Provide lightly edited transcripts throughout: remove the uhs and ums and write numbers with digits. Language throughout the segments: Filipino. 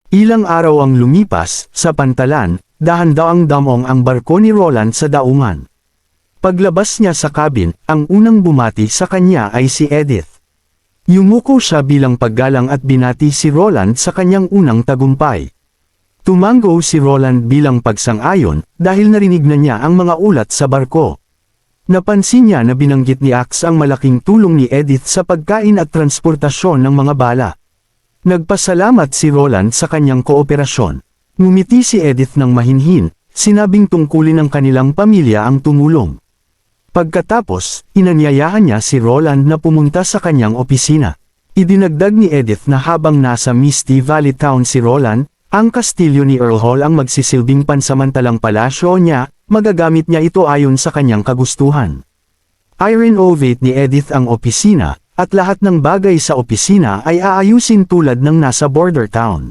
Ilang araw ang lumipas, sa pantalan, dahan-daang damong ang barko ni Roland sa daungan. Paglabas niya sa cabin, ang unang bumati sa kanya ay si Edith. Yumuko siya bilang paggalang at binati si Roland sa kanyang unang tagumpay. Tumango si Roland bilang pagsang-ayon, dahil narinig na niya ang mga ulat sa barko. Napansin niya na binanggit ni Axe ang malaking tulong ni Edith sa pagkain at transportasyon ng mga bala. Nagpasalamat si Roland sa kanyang kooperasyon. Ngumiti si Edith ng mahinhin, sinabing tungkulin ng kanilang pamilya ang tumulong. Pagkatapos, inanyayahan niya si Roland na pumunta sa kanyang opisina. Idinagdag ni Edith na habang nasa Misty Valley Town si Roland, ang kastilyo ni Earl Hall ang magsisilbing pansamantalang palasyo niya, magagamit niya ito ayon sa kanyang kagustuhan. I-renovate ni Edith ang opisina, at lahat ng bagay sa opisina ay aayusin tulad ng nasa border town.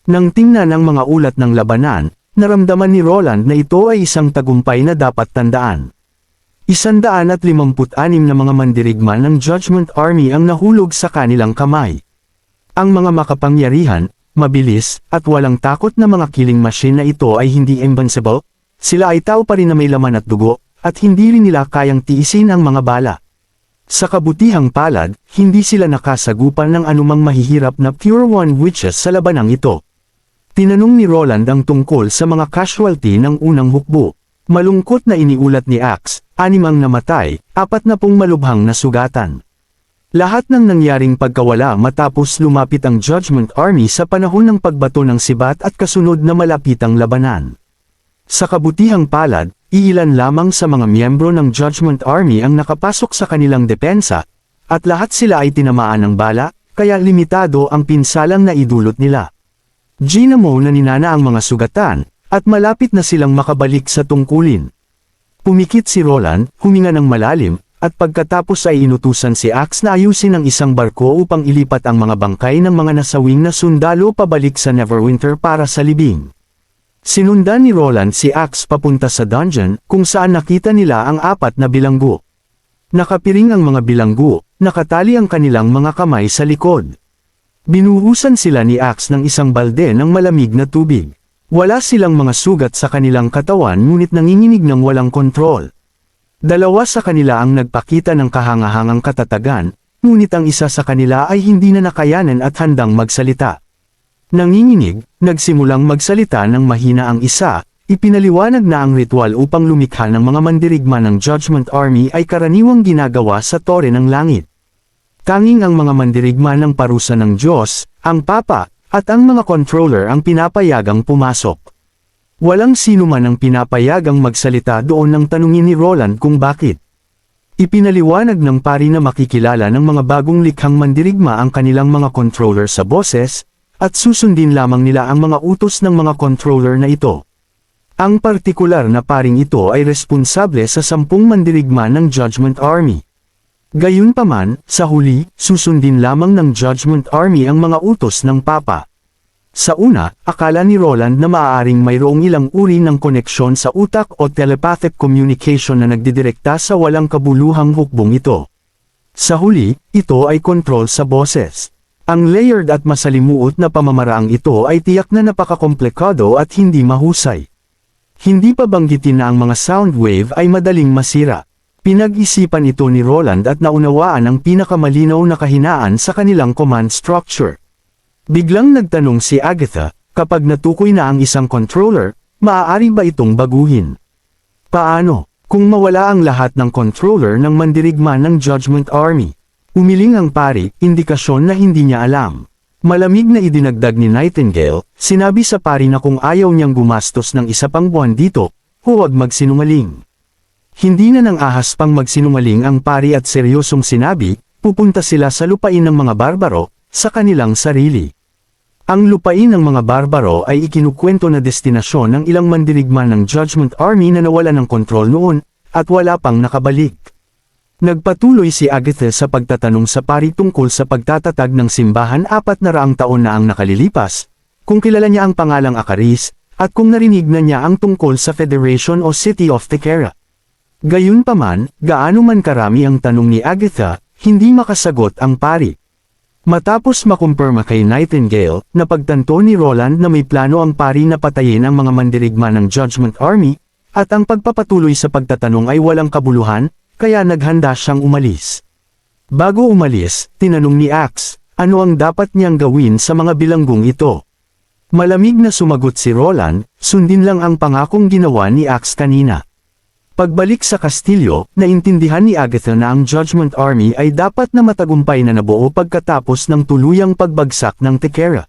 Nang tingnan ang mga ulat ng labanan, naramdaman ni Roland na ito ay isang tagumpay na dapat tandaan. 156 na mga mandirigma ng Judgment Army ang nahulog sa kanilang kamay. Ang mga makapangyarihan, mabilis, at walang takot na mga killing machine na ito ay hindi invincible, sila ay tao pa rin na may laman at dugo, at hindi rin nila kayang tiisin ang mga bala. Sa kabutihang palad, hindi sila nakasagupan ng anumang mahihirap na Pure One witches sa labanang ito. Tinanong ni Roland ang tungkol sa mga casualty ng unang hukbo. Malungkot na iniulat ni Axe, 6 ang namatay, 40 malubhang na sugatan. Lahat ng nangyaring pagkawala matapos lumapit ang Judgment Army sa panahon ng pagbato ng sibat at kasunod na malapitang labanan. Sa kabutihang palad, iilan lamang sa mga miyembro ng Judgment Army ang nakapasok sa kanilang depensa, at lahat sila ay tinamaan ng bala, kaya limitado ang pinsalang na idulot nila. Ginamo na ninana ang mga sugatan, at malapit na silang makabalik sa tungkulin. Pumikit si Roland, huminga ng malalim, at pagkatapos ay inutusan si Axe na ayusin ang isang barko upang ilipat ang mga bangkay ng mga nasawing na sundalo pabalik sa Neverwinter para sa libing. Sinundan ni Roland si Axe papunta sa dungeon, kung saan nakita nila ang 4 na bilanggo. Nakapiring ang mga bilanggo, nakatali ang kanilang mga kamay sa likod. Binuhusan sila ni Axe ng isang balde ng malamig na tubig. Wala silang mga sugat sa kanilang katawan ngunit nanginginig ng walang kontrol. 2 sa kanila ang nagpakita ng kahangahangang katatagan, ngunit ang isa sa kanila ay hindi na nakayanan at handang magsalita. Nanginginig, nagsimulang magsalita ng mahina ang isa, ipinaliwanag na ang ritual upang lumikha ng mga mandirigma ng Judgment Army ay karaniwang ginagawa sa Tore ng Langit. Tanging ang mga mandirigma ng parusa ng Diyos, ang Papa, at ang mga controller ang pinapayagang pumasok. Walang sino man ang pinapayagang magsalita doon nang tanungin ni Roland kung bakit. Ipinaliwanag ng pari na makikilala ng mga bagong likhang mandirigma ang kanilang mga controller sa boses, at susundin lamang nila ang mga utos ng mga controller na ito. Ang partikular na paring ito ay responsable sa 10 mandirigma ng Judgment Army. Gayunpaman, sa huli, susundin lamang ng Judgment Army ang mga utos ng Papa. Sa una, akala ni Roland na maaaring mayroong ilang uri ng koneksyon sa utak o telepathic communication na nagdidirekta sa walang kabuluhang hukbong ito. Sa huli, ito ay kontrol sa boses. Ang layered at masalimuot na pamamaraang ito ay tiyak na napakakomplikado at hindi mahusay. Hindi pa banggitin na ang mga sound wave ay madaling masira. Pinag-isipan ito ni Roland at naunawaan ang pinakamalinaw na kahinaan sa kanilang command structure. Biglang nagtanong si Agatha, kapag natukoy na ang isang controller, maaari ba itong baguhin? Paano, kung mawala ang lahat ng controller ng mandirigma ng Judgment Army? Umiling ang pari, indikasyon na hindi niya alam. Malamig na idinagdag ni Nightingale, sinabi sa pari na kung ayaw niyang gumastos ng 1 pang buwan dito, huwag magsinungaling. Hindi na nang ahas pang magsinungaling ang pari at seryosong sinabi, pupunta sila sa lupain ng mga barbaro, sa kanilang sarili. Ang lupain ng mga barbaro ay ikinukwento na destinasyon ng ilang mandirigma ng Judgment Army na nawala ng kontrol noon, at wala pang nakabalik. Nagpatuloy si Agatha sa pagtatanong sa pari tungkol sa pagtatatag ng simbahan 400 taon na ang nakalilipas, kung kilala niya ang pangalang Acaris, at kung narinig na niya ang tungkol sa Federation o City of Tequera. Gayunpaman, gaano man karami ang tanong ni Agatha, hindi makasagot ang pari. Matapos makumpirma kay Nightingale na pagtanto ni Roland na may plano ang pari na patayin ang mga mandirigma ng Judgment Army, at ang pagpapatuloy sa pagtatanong ay walang kabuluhan, kaya naghanda siyang umalis. Bago umalis, tinanong ni Axe, ano ang dapat niyang gawin sa mga bilanggong ito. Malamig na sumagot si Roland, sundin lang ang pangakong ginawa ni Axe kanina. Pagbalik sa kastilyo, naintindihan ni Agatha na ang Judgment Army ay dapat na matagumpay na nabuo pagkatapos ng tuluyang pagbagsak ng Tekera.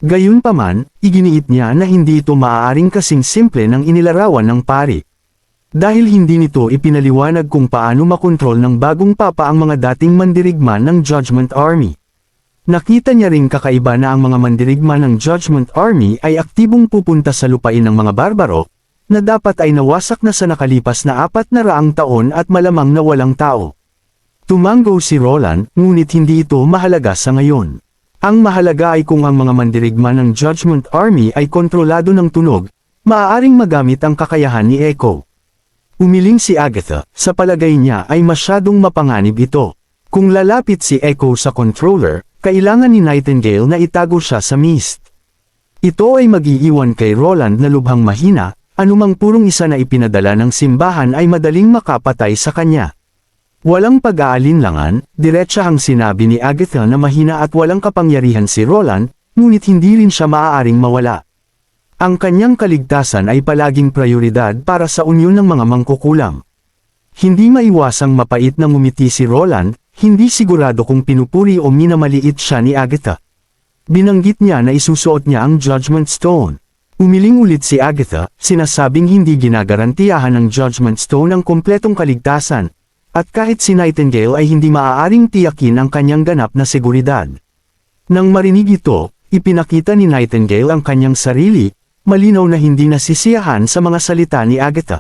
Gayunpaman, iginiit niya na hindi ito maaaring kasing simple ng inilarawan ng pari. Dahil hindi nito ipinaliwanag kung paano makontrol ng bagong papa ang mga dating mandirigma ng Judgment Army. Nakita niya ring kakaiba na ang mga mandirigma ng Judgment Army ay aktibong pupunta sa lupain ng mga barbaro, na dapat ay nawasak na sa nakalipas na 400 taon at malamang na walang tao. Tumanggo si Roland, ngunit hindi ito mahalaga sa ngayon. Ang mahalaga ay kung ang mga mandirigma ng Judgment Army ay kontrolado ng tunog, maaaring magamit ang kakayahan ni Echo. Umiling si Agatha, sa palagay niya ay masyadong mapanganib ito. Kung lalapit si Echo sa controller, kailangan ni Nightingale na itago siya sa mist. Ito ay mag-iiwan kay Roland na lubhang mahina, anumang purong isa na ipinadala ng simbahan ay madaling makapatay sa kanya. Walang pag-aalinlangan, diretsahang sinabi ni Agatha na mahina at walang kapangyarihan si Roland, ngunit hindi rin siya maaaring mawala. Ang kanyang kaligtasan ay palaging prioridad para sa unyon ng mga mangkukulam. Hindi maiwasang mapait na ngumiti si Roland, hindi sigurado kung pinupuri o minamaliit siya ni Agatha. Binanggit niya na isusuot niya ang Judgment Stone. Umiling ulit si Agatha, sinasabing hindi ginagarantiyahan ng Judgment Stone ang kumpletong kaligtasan, at kahit si Nightingale ay hindi maaaring tiyakin ang kanyang ganap na seguridad. Nang marinig ito, ipinakita ni Nightingale ang kanyang sarili, malinaw na hindi nasisiyahan sa mga salita ni Agatha.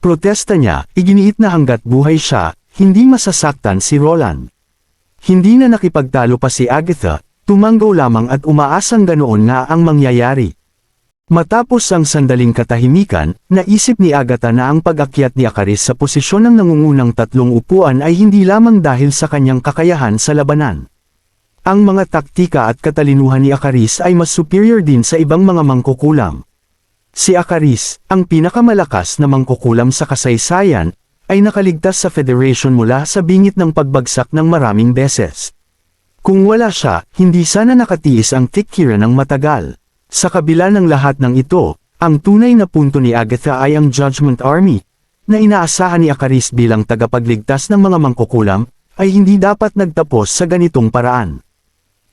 Protesta niya, iginiit na hanggat buhay siya, hindi masasaktan si Roland. Hindi na nakipagtalo pa si Agatha, tumanggo lamang at umaasang ganoon nga ang mangyayari. Matapos ang sandaling katahimikan, naisip ni Agatha na ang pag-akyat ni Acaris sa posisyon ng nangungunang 3 upuan ay hindi lamang dahil sa kanyang kakayahan sa labanan. Ang mga taktika at katalinuhan ni Acaris ay mas superior din sa ibang mga mangkukulam. Si Acaris, ang pinakamalakas na mangkukulam sa kasaysayan, ay nakaligtas sa Federation mula sa bingit ng pagbagsak ng maraming beses. Kung wala siya, hindi sana nakatiis ang Tekera ng matagal. Sa kabila ng lahat ng ito, ang tunay na punto ni Agatha ay ang Judgment Army, na inaasahan ni Acaris bilang tagapagligtas ng mga mangkukulam, ay hindi dapat nagtapos sa ganitong paraan.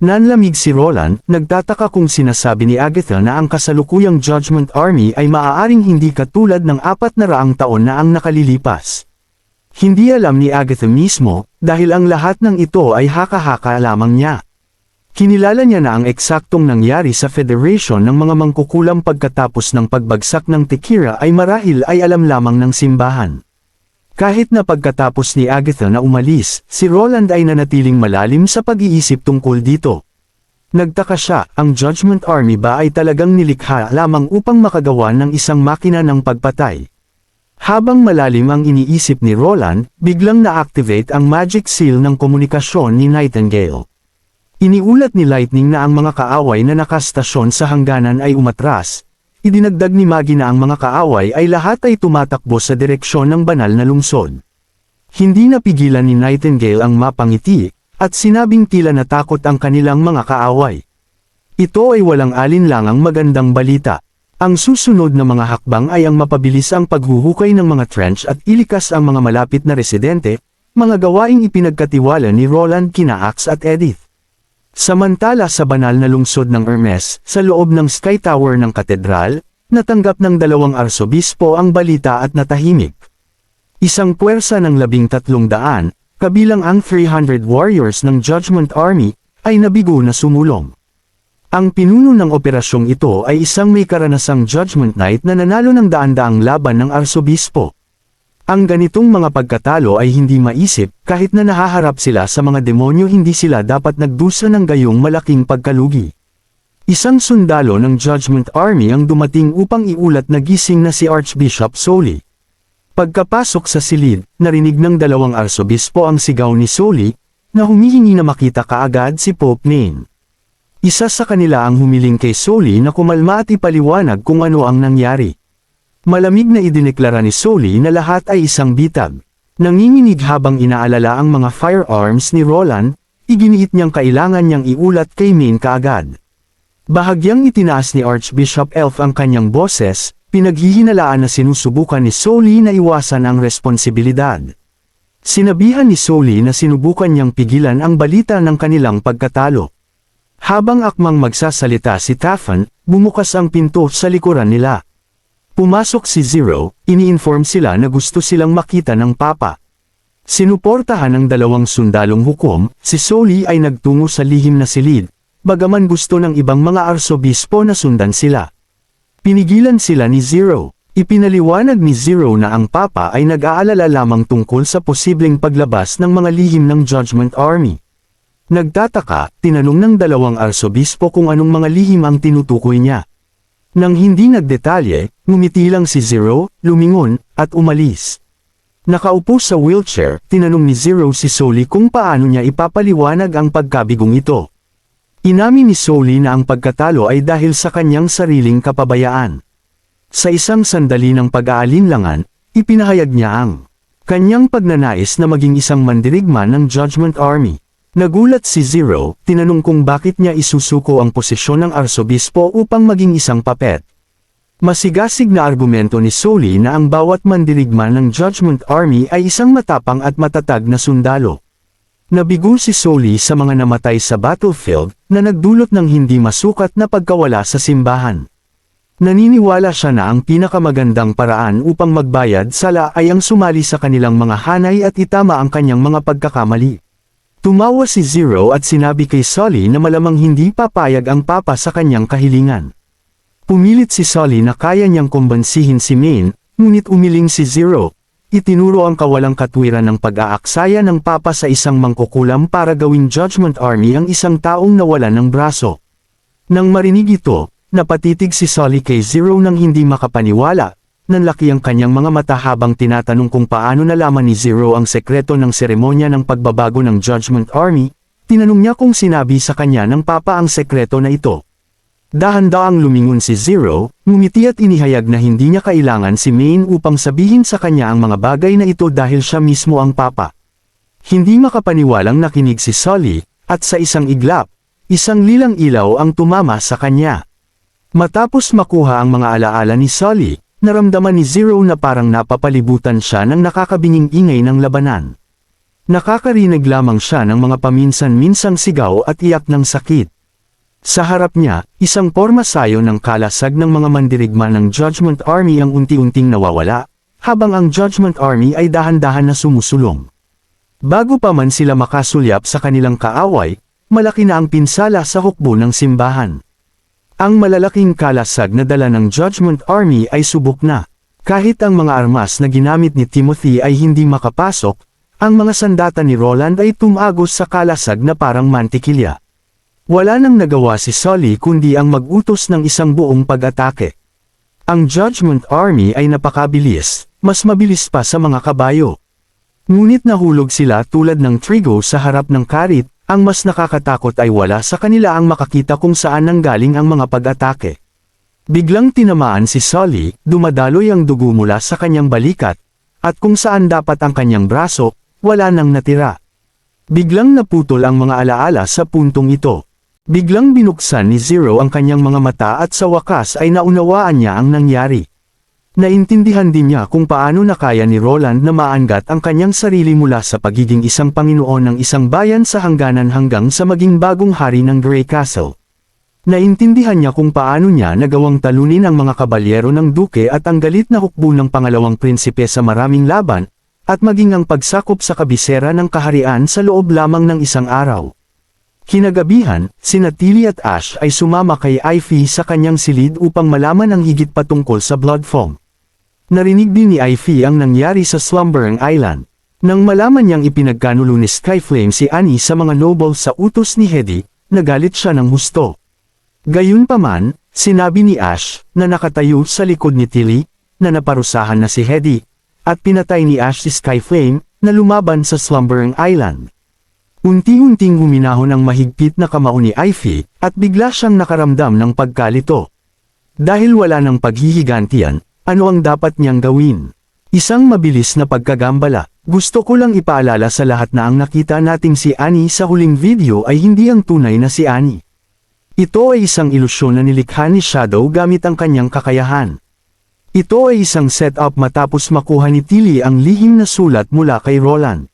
Nanlamig si Roland, nagtataka kung sinasabi ni Agatha na ang kasalukuyang Judgment Army ay maaaring hindi katulad ng 400 taon na ang nakalilipas. Hindi alam ni Agatha mismo, dahil ang lahat ng ito ay haka-haka lamang niya. Kinilala niya na ang eksaktong nangyari sa Federation ng mga mangkukulam pagkatapos ng pagbagsak ng Tekera ay marahil ay alam lamang ng simbahan. Kahit na pagkatapos ni Agatha na umalis, si Roland ay nanatiling malalim sa pag-iisip tungkol dito. Nagtaka siya, ang Judgment Army ba ay talagang nilikha lamang upang makagawa ng isang makina ng pagpatay? Habang malalim ang iniisip ni Roland, biglang na-activate ang magic seal ng komunikasyon ni Nightingale. Iniulat ni Lightning na ang mga kaaway na nakastasyon sa hangganan ay umatras. Idinagdag ni Maggie na ang mga kaaway ay lahat ay tumatakbo sa direksyon ng banal na lungsod. Hindi napigilan ni Nightingale ang mapangiti, at sinabing tila natakot ang kanilang mga kaaway. Ito ay walang alinlangang magandang balita. Ang susunod na mga hakbang ay ang mapabilis ang paghuhukay ng mga trench at ilikas ang mga malapit na residente, mga gawaing ipinagkatiwala ni Roland kina Axe at Edith. Samantala sa banal na lungsod ng Hermes, sa loob ng Sky Tower ng katedral, natanggap ng 2 arsobispo ang balita at natahimik. Isang puwersa ng 1300, kabilang ang 300 warriors ng Judgment Army, ay nabigo na sumulong. Ang pinuno ng operasyong ito ay isang may karanasang Judgment Knight na nanalo ng daan-daang laban ng arsobispo. Ang ganitong mga pagkatalo ay hindi maisip, kahit na nahaharap sila sa mga demonyo hindi sila dapat nagdusa ng gayong malaking pagkalugi. Isang sundalo ng Judgment Army ang dumating upang iulat na gising na si Archbishop Soli. Pagkapasok sa silid, narinig ng 2 arsobispo ang sigaw ni Soli, na humihingi na makita kaagad si Pope Nain. Isa sa kanila ang humiling kay Soli na kumalma at ipaliwanag kung ano ang nangyari. Malamig na idineklara ni Soli na lahat ay isang bitag. Nanginginig habang inaalala ang mga firearms ni Roland, iginiit niyang kailangan niyang iulat kay Main kaagad. Bahagyang itinaas ni Archbishop Elf ang kanyang boses, pinaghihinalaan na sinusubukan ni Soli na iwasan ang responsibilidad. Sinabihan ni Soli na sinubukan niyang pigilan ang balita ng kanilang pagkatalo. Habang akmang magsasalita si Taffan, bumukas ang pinto sa likuran nila. Pumasok si Zero, ini-inform sila na gusto silang makita ng Papa. Sinuportahan ng dalawang sundalong hukom, si Soli ay nagtungo sa lihim na silid, bagaman gusto ng ibang mga arsobispo na sundan sila. Pinigilan sila ni Zero. Ipinaliwanag ni Zero na ang Papa ay nag-aalala lamang tungkol sa posibleng paglabas ng mga lihim ng Judgment Army. Nagtataka, tinanong ng dalawang arsobispo kung anong mga lihim ang tinutukoy niya. Nang hindi nagdetalye, ngumiti lang si Zero, lumingon, at umalis. Nakaupo sa wheelchair, tinanong ni Zero si Soli kung paano niya ipapaliwanag ang pagkabigong ito. Inamin ni Soli na ang pagkatalo ay dahil sa kanyang sariling kapabayaan. Sa isang sandali ng pag-aalinlangan, ipinahayag niya ang kanyang pagnanais na maging isang mandirigma ng Judgment Army. Nagulat si Zero, tinanong kung bakit niya isusuko ang posisyon ng arsobispo upang maging isang papet. Masigasig na argumento ni Soli na ang bawat mandirigma ng Judgment Army ay isang matapang at matatag na sundalo. Nabigo si Soli sa mga namatay sa battlefield na nagdulot ng hindi masukat na pagkawala sa simbahan. Naniniwala siya na ang pinakamagandang paraan upang magbayad sala ay ang sumali sa kanilang mga hanay at itama ang kanyang mga pagkakamali. Tumawa si Zero at sinabi kay Soli na malamang hindi papayag ang Papa sa kanyang kahilingan. Pumilit si Soli na kaya niyang kumbansihin si Main, ngunit umiling si Zero. Itinuro ang kawalang katwiran ng pag-aaksaya ng Papa sa isang mangkukulam para gawing Judgment Army ang isang taong nawalan ng braso. Nang marinig ito, napatitig si Soli kay Zero nang hindi makapaniwala. Nanlaki ang kanyang mga mata habang tinatanong kung paano nalaman ni Zero ang sekreto ng seremonya ng pagbabago ng Judgment Army. Tinanong niya kung sinabi sa kanya ng Papa ang sekreto na ito. Dahan-daang lumingon si Zero, ngumiti at inihayag na hindi niya kailangan si Main upang sabihin sa kanya ang mga bagay na ito dahil siya mismo ang Papa. Hindi makapaniwalang nakinig si Soli, at sa isang iglap, isang lilang ilaw ang tumama sa kanya. Matapos makuha ang mga alaala ni Soli, naramdaman ni Zero na parang napapalibutan siya ng nakakabinging ingay ng labanan. Nakakarinig lamang siya ng mga paminsan-minsang sigaw at iyak ng sakit. Sa harap niya, isang pormasayo ng kalasag ng mga mandirigma ng Judgment Army ang unti-unting nawawala, habang ang Judgment Army ay dahan-dahan na sumusulong. Bago pa man sila makasulyap sa kanilang kaaway, malaki na ang pinsala sa hukbo ng simbahan. Ang malalaking kalasag na dala ng Judgment Army ay subok na. Kahit ang mga armas na ginamit ni Timothy ay hindi makapasok, ang mga sandata ni Roland ay tumagos sa kalasag na parang mantikilya. Wala nang nagawa si Soli kundi ang mag-utos ng isang buong pag-atake. Ang Judgment Army ay napakabilis, mas mabilis pa sa mga kabayo. Ngunit nahulog sila tulad ng trigo sa harap ng karit. Ang mas nakakatakot ay wala sa kanila ang makakita kung saan nanggaling ang mga pag-atake. Biglang tinamaan si Soli, dumadaloy ang dugo mula sa kanyang balikat, at kung saan dapat ang kanyang braso, wala nang natira. Biglang naputol ang mga alaala sa puntong ito. Biglang binuksan ni Zero ang kanyang mga mata at sa wakas ay naunawaan niya ang nangyari. Naintindihan din niya kung paano nakaya ni Roland na maanggat ang kanyang sarili mula sa pagiging isang Panginoon ng isang bayan sa hangganan hanggang sa maging bagong hari ng Grey Castle. Naintindihan niya kung paano niya nagawang talunin ang mga kabalyero ng duke at ang galit na hukbo ng pangalawang prinsipe sa maraming laban, at maging ang pagsakop sa kabisera ng kaharian sa loob lamang ng isang araw. Kinagabihan, sina Tilly at Ash ay sumama kay Ivy sa kanyang silid upang malaman ang higit patungkol sa Bloodfong. Narinig din ni Ivy ang nangyari sa Slumbering Island. Nang malaman niyang ipinagkanulo ni Skyflame si Annie sa mga noble sa utos ni Hedy, nagalit siya ng husto. Gayunpaman, sinabi ni Ash, na nakatayo sa likod ni Tilly, na naparusahan na si Hedy, at pinatay ni Ash si Skyflame, na lumaban sa Slumbering Island. Unti-unting huminahon ang mahigpit na kamao ni Ivy, at bigla siyang nakaramdam ng pagkalito. Dahil wala ng paghihigantian, ano ang dapat niyang gawin? Isang mabilis na pagkagambala. Gusto ko lang ipaalala sa lahat na ang nakita nating si Annie sa huling video ay hindi ang tunay na si Annie. Ito ay isang ilusyon na nilikha ni Shadow gamit ang kanyang kakayahan. Ito ay isang setup matapos makuha ni Tilly ang lihim na sulat mula kay Roland.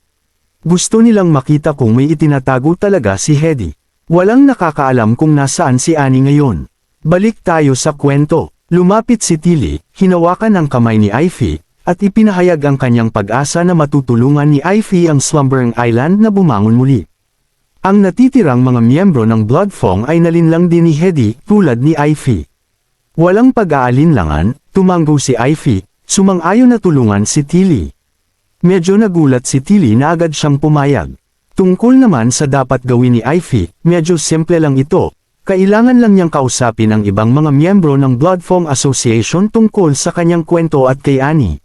Gusto nilang makita kung may itinatago talaga si Hedy. Walang nakakaalam kung nasaan si Annie ngayon. Balik tayo sa kwento. Lumapit si Tilly, hinawakan ang kamay ni Ivy, at ipinahayag ang kanyang pag-asa na matutulungan ni Ivy ang Slumbering Island na bumangon muli. Ang natitirang mga miyembro ng Bloodfang ay nalinlang din ni Hedy tulad ni Ivy. Walang pag-aalinlangan, tumanggo si Ivy, sumang-ayon na tulungan si Tilly. Medyo nagulat si Tilly na agad siyang pumayag. Tungkol naman sa dapat gawin ni Ivy, medyo simple lang ito. Kailangan lang niyang kausapin ang ibang mga miyembro ng Bloodfang Association tungkol sa kanyang kwento at kay Annie.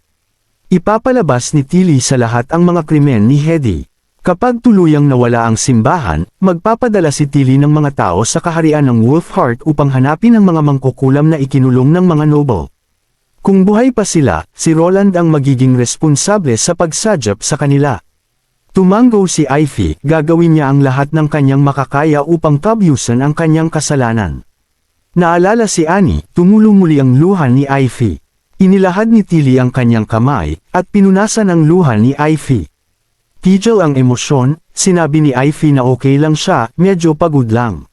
Ipapalabas ni Tilly sa lahat ang mga krimen ni Hedy. Kapag tuluyang nawala ang simbahan, magpapadala si Tilly ng mga tao sa kaharian ng Wolfheart upang hanapin ang mga mangkukulam na ikinulong ng mga noble. Kung buhay pa sila, si Roland ang magiging responsable sa pagsadyap sa kanila. Tumanggo si Ivy, gagawin niya ang lahat ng kanyang makakaya upang tabyusan ang kanyang kasalanan. Naalala si Annie, tumulo muli ang luha ni Ivy. Inilahad ni Tilly ang kanyang kamay, at pinunasan ang luha ni Ivy. Tigil ang emosyon, sinabi ni Ivy na okay lang siya, medyo pagod lang.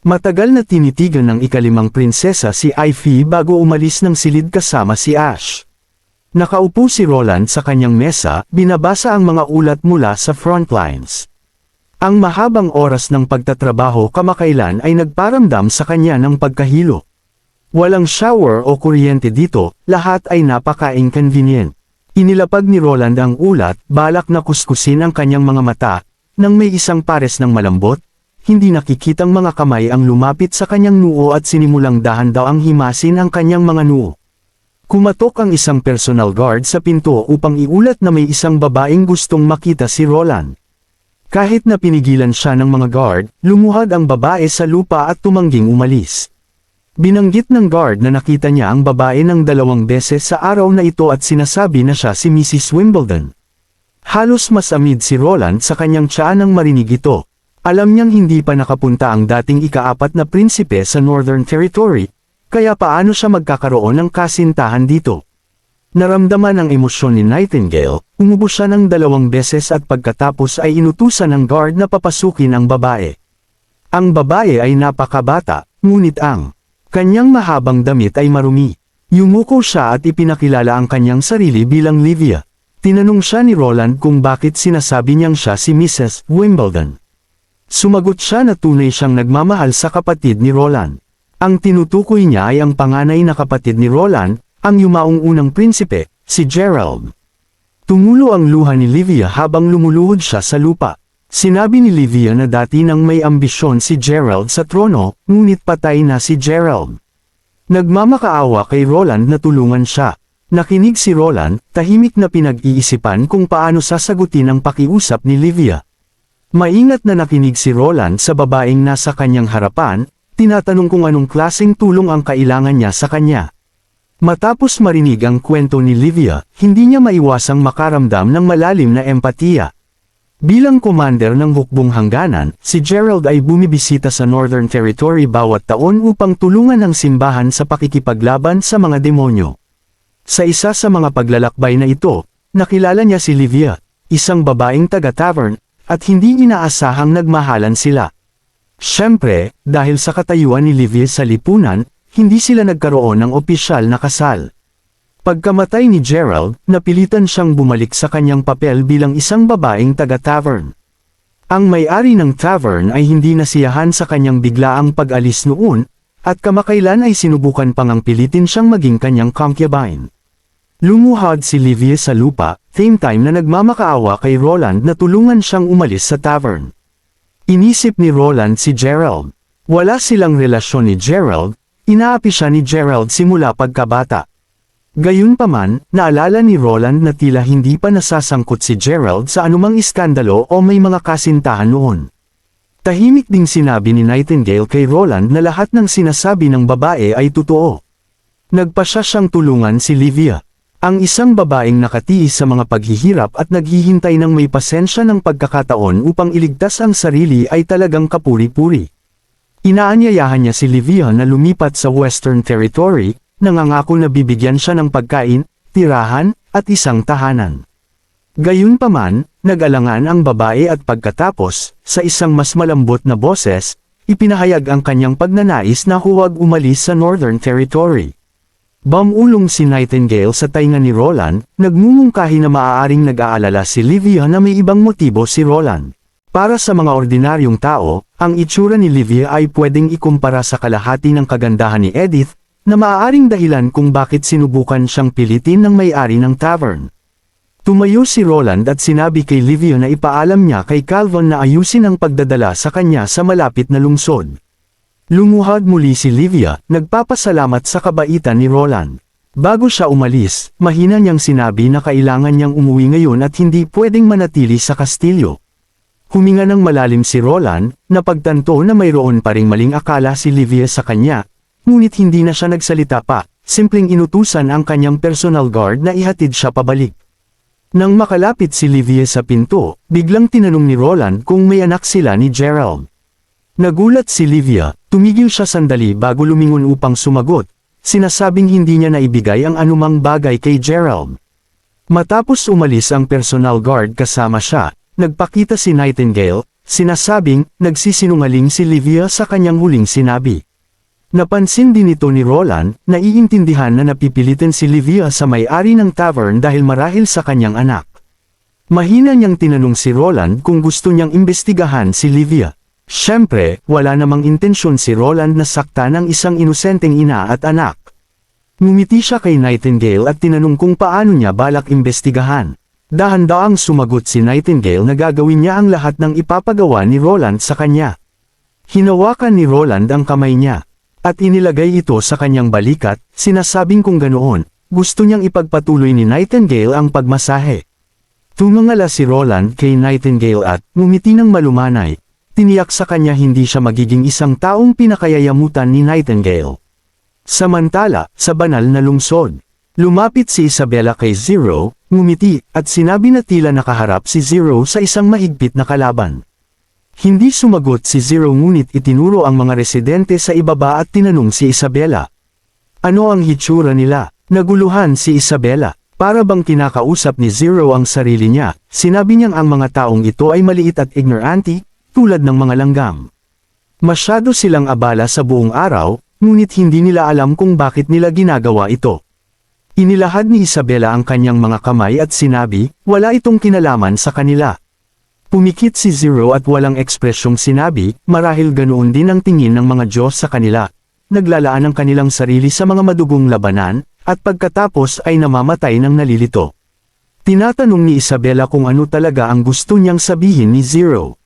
Matagal na tinitigan ng ikalimang prinsesa si Ivy bago umalis ng silid kasama si Ash. Nakaupo si Roland sa kanyang mesa, binabasa ang mga ulat mula sa frontlines. Ang mahabang oras ng pagtatrabaho kamakailan ay nagparamdam sa kanya ng pagkahilo. Walang shower o kuryente dito, lahat ay napaka-inconvenient. Inilapag ni Roland ang ulat, balak na kuskusin ang kanyang mga mata, nang may isang pares ng malambot, hindi nakikitang mga kamay ang lumapit sa kanyang noo at sinimulang dahan-daw ang himasin ang kanyang mga noo. Kumatok ang isang personal guard sa pinto upang iulat na may isang babaeng gustong makita si Roland. Kahit na pinigilan siya ng mga guard, lumuhad ang babae sa lupa at tumangging umalis. Binanggit ng guard na nakita niya ang babae ng 2 beses sa araw na ito at sinasabi na siya si Mrs. Wimbledon. Halos masamid si Roland sa kanyang tiyan nang marinig ito. Alam niyang hindi pa nakapunta ang dating ika-4 na prinsipe sa Northern Territory, kaya paano siya magkakaroon ng kasintahan dito? Naramdaman ang emosyon ni Nightingale, umubo siya ng 2 beses at pagkatapos ay inutusan ng guard na papasukin ang babae. Ang babae ay napakabata, ngunit ang kanyang mahabang damit ay marumi. Yumuko siya at ipinakilala ang kanyang sarili bilang Livia. Tinanong siya ni Roland kung bakit sinasabi niyang siya si Mrs. Wimbledon. Sumagot siya na tunay siyang nagmamahal sa kapatid ni Roland. Ang tinutukoy niya ay ang panganay na kapatid ni Roland, ang yumaong unang prinsipe, si Gerald. Tumulo ang luha ni Livia habang lumuluhod siya sa lupa. Sinabi ni Livia na dati nang may ambisyon si Gerald sa trono, ngunit patay na si Gerald. Nagmamakaawa kay Roland na tulungan siya. Nakinig si Roland, tahimik na pinag-iisipan kung paano sasagutin ang pakiusap ni Livia. Maingat na nakinig si Roland sa babaeng nasa kanyang harapan, tinatanong kung anong klaseng tulong ang kailangan niya sa kanya. Matapos marinig ang kwento ni Livia, hindi niya maiwasang makaramdam ng malalim na empatiya. Bilang commander ng hukbong hangganan, si Gerald ay bumibisita sa Northern Territory bawat taon upang tulungan ang simbahan sa pakikipaglaban sa mga demonyo. Sa isa sa mga paglalakbay na ito, nakilala niya si Livia, isang babaeng taga-tavern, at hindi inaasahang nagmahalan sila. Siyempre, dahil sa katayuan ni Livia sa lipunan, hindi sila nagkaroon ng opisyal na kasal. Pagkamatay ni Gerald, napilitan siyang bumalik sa kanyang papel bilang isang babaeng taga-tavern. Ang may-ari ng tavern ay hindi nasiyahan sa kanyang biglaang pag-alis noon, at kamakailan ay sinubukan pang ang pilitin siyang maging kanyang concubine. Lumuhad si Livia sa lupa, same time na nagmamakaawa kay Roland na tulungan siyang umalis sa tavern. Inisip ni Roland si Gerald. Wala silang relasyon ni Gerald, inaapi siya ni Gerald simula pagkabata. Gayunpaman, naalala ni Roland na tila hindi pa nasasangkot si Gerald sa anumang iskandalo o may mga kasintahan noon. Tahimik ding sinabi ni Nightingale kay Roland na lahat ng sinasabi ng babae ay totoo. Nagpasya siyang tulungan si Livia, ang isang babaeng nakatiis sa mga paghihirap at naghihintay ng may pasensya ng pagkakataon upang iligtas ang sarili ay talagang kapuri-puri. Inaanyayahan niya si Livia na lumipat sa Western Territory, nangangako na bibigyan siya ng pagkain, tirahan, at isang tahanan. Gayunpaman, nag-alangan ang babae at pagkatapos, sa isang mas malambot na boses, ipinahayag ang kanyang pagnanais na huwag umalis sa Northern Territory. Bumulong si Nightingale sa tainga ni Roland, nagmumungkahi na maaaring nag-aalala si Livia na may ibang motibo si Roland. Para sa mga ordinaryong tao, ang itsura ni Livia ay pwedeng ikumpara sa kalahati ng kagandahan ni Edith, na maaaring dahilan kung bakit sinubukan siyang pilitin ng may-ari ng tavern. Tumayo si Roland at sinabi kay Livia na ipaalam niya kay Calvin na ayusin ang pagdadala sa kanya sa malapit na lungsod. Lumuhad muli si Livia, nagpapasalamat sa kabaitan ni Roland. Bago siya umalis, mahina niyang sinabi na kailangan niyang umuwi ngayon at hindi pwedeng manatili sa kastilyo. Huminga ng malalim si Roland, napagtanto na mayroon pa ring maling akala si Livia sa kanya, ngunit hindi na siya nagsalita pa, simpleng inutusan ang kanyang personal guard na ihatid siya pabalik. Nang makalapit si Livia sa pinto, biglang tinanong ni Roland kung may anak sila ni Gerald. Nagulat si Livia, tumigil siya sandali bago lumingon upang sumagot, sinasabing hindi niya naibigay ang anumang bagay kay Gerald. Matapos umalis ang personal guard kasama siya, nagpakita si Nightingale, sinasabing, nagsisinungaling si Livia sa kanyang huling sinabi. Napansin din ito ni Roland, naiintindihan na napipilitin si Livia sa may-ari ng tavern dahil marahil sa kanyang anak. Mahina niyang tinanong si Roland kung gusto niyang imbestigahan si Livia. Siyempre, wala namang intensyon si Roland na saktan ng isang inosenteng ina at anak. Ngumiti siya kay Nightingale at tinanong kung paano niya balak imbestigahan. Dahan-daang sumagot si Nightingale na gagawin niya ang lahat ng ipapagawa ni Roland sa kanya. Hinawakan ni Roland ang kamay niya, at inilagay ito sa kanyang balikat, sinasabing kung ganoon, gusto niyang ipagpatuloy ni Nightingale ang pagmasahe. Tumangala si Roland kay Nightingale at, ngumiti ng malumanay, tiniyak sa kanya hindi siya magiging isang taong pinakayayamutan ni Nightingale. Samantala, sa banal na lungsod, lumapit si Isabella kay Zero, ngumiti, at sinabi na tila nakaharap si Zero sa isang mahigpit na kalaban. Hindi sumagot si Zero ngunit itinuro ang mga residente sa ibaba at tinanong si Isabella. Ano ang hitsura nila? Naguluhan si Isabella. Para bang kinakausap ni Zero ang sarili niya, sinabi niyang ang mga taong ito ay maliit at ignorante, tulad ng mga langgam. Masyado silang abala sa buong araw, ngunit hindi nila alam kung bakit nila ginagawa ito. Inilahad ni Isabella ang kanyang mga kamay at sinabi, wala itong kinalaman sa kanila. Pumikit si Zero at walang ekspresyong sinabi, marahil ganoon din ang tingin ng mga Diyos sa kanila. Naglalaan ang kanilang sarili sa mga madugong labanan, at pagkatapos ay namamatay ng nalilito. Tinatanong ni Isabella kung ano talaga ang gusto niyang sabihin ni Zero.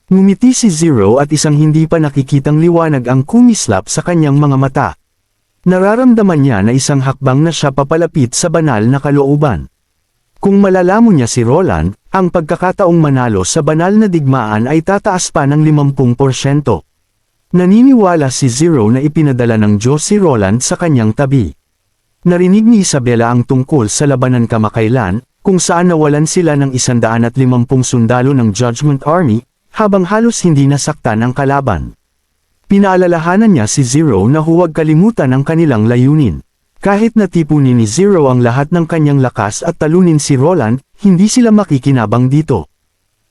Ngumiti si Zero at isang hindi pa nakikitang liwanag ang kumislap sa kanyang mga mata. Nararamdaman niya na isang hakbang na siya papalapit sa banal na kalooban. Kung malalamon niya si Roland, ang pagkakataong manalo sa banal na digmaan ay tataas pa ng 50%. Naniniwala si Zero na ipinadala ng Diyos si Roland sa kanyang tabi. Narinig ni Isabella ang tungkol sa labanan kamakailan, kung saan nawalan sila ng 150 sundalo ng Judgment Army, habang halos hindi nasaktan ang kalaban. Pinaalalahanan niya si Zero na huwag kalimutan ang kanilang layunin. Kahit natipunin ni Zero ang lahat ng kanyang lakas at talunin si Roland, hindi sila makikinabang dito.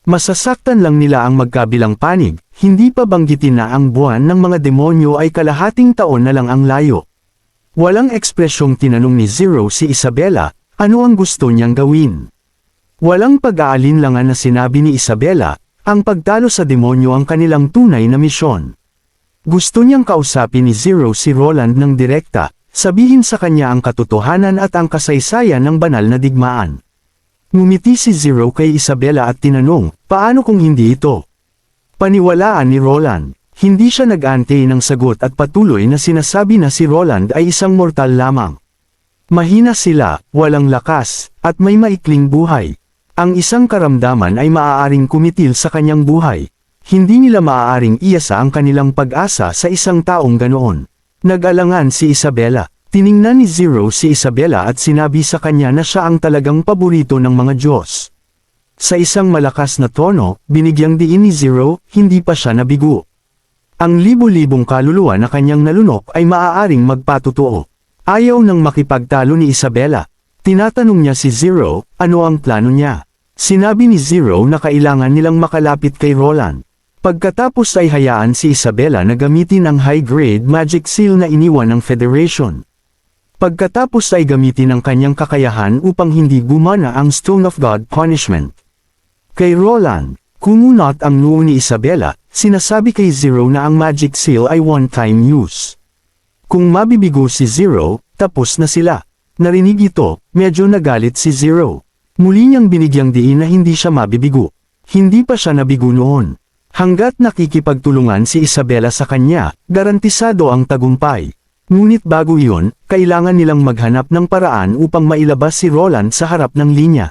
Masasaktan lang nila ang magkabilang panig, hindi pa banggitin na ang buwan ng mga demonyo ay kalahating taon na lang ang layo. Walang ekspresyong tinanong ni Zero si Isabella, ano ang gusto niyang gawin. Walang pag-aalinlangan na sinabi ni Isabella, ang pagtalo sa demonyo ang kanilang tunay na misyon. Gusto niyang kausapin ni Zero si Roland ng direkta, sabihin sa kanya ang katotohanan at ang kasaysayan ng banal na digmaan. Ngumiti si Zero kay Isabella at tinanong, paano kung hindi ito? Paniwalaan ni Roland. Hindi siya nag-antay ng sagot at patuloy na sinasabi na si Roland ay isang mortal lamang. Mahina sila, walang lakas, at may maikling buhay. Ang isang karamdaman ay maaaring kumitil sa kanyang buhay. Hindi nila maaaring iasa ang kanilang pag-asa sa isang taong ganoon. Nag-alangan si Isabela. Tiningnan ni Zero si Isabela at sinabi sa kanya na siya ang talagang paborito ng mga Diyos. Sa isang malakas na tono, binigyang diin ni Zero, hindi pa siya nabigo. Ang libo-libong kaluluwa na kanyang nalunok ay maaaring magpatotoo. Ayaw nang makipagtalo ni Isabela. Tinatanong niya si Zero, ano ang plano niya. Sinabi ni Zero na kailangan nilang makalapit kay Roland. Pagkatapos ay hayaan si Isabela na gamitin ang high-grade magic seal na iniwan ng Federation. Pagkatapos ay gamitin ang kanyang kakayahan upang hindi gumana ang Stone of God Punishment. Kay Roland, kumunot ang noo ni Isabela, sinasabi kay Zero na ang magic seal ay one-time use. Kung mabibigo si Zero, tapos na sila. Narinig ito, medyo nagalit si Zero. Muli niyang binigyang diin na hindi siya mabibigo. Hindi pa siya nabigo noon. Hanggat nakikipagtulungan si Isabela sa kanya, garantisado ang tagumpay. Ngunit bago iyon, kailangan nilang maghanap ng paraan upang mailabas si Roland sa harap ng linya.